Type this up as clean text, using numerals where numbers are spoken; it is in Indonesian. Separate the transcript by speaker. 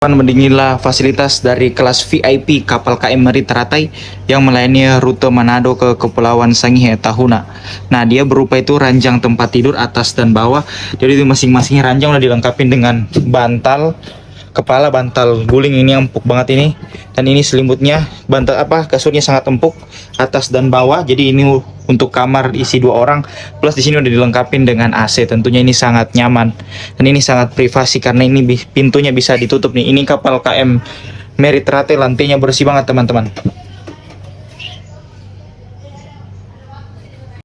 Speaker 1: Beginilah fasilitas dari kelas VIP kapal KM Mari Teratai yang melayani rute Manado ke Kepulauan Sangihe Tahuna. Nah, dia berupa itu ranjang tempat tidur atas dan bawah. Jadi masing-masing ranjang udah dilengkapi dengan bantal kepala, bantal guling ini empuk banget ini. Dan ini selimutnya, bantal kasurnya sangat empuk atas dan bawah. Jadi ini untuk kamar isi 2 orang, plus di sini udah dilengkapi dengan AC. Tentunya ini sangat nyaman dan ini sangat privasi karena ini pintunya bisa ditutup nih. Ini kapal KM Meri Teratai, lantainya bersih banget teman-teman.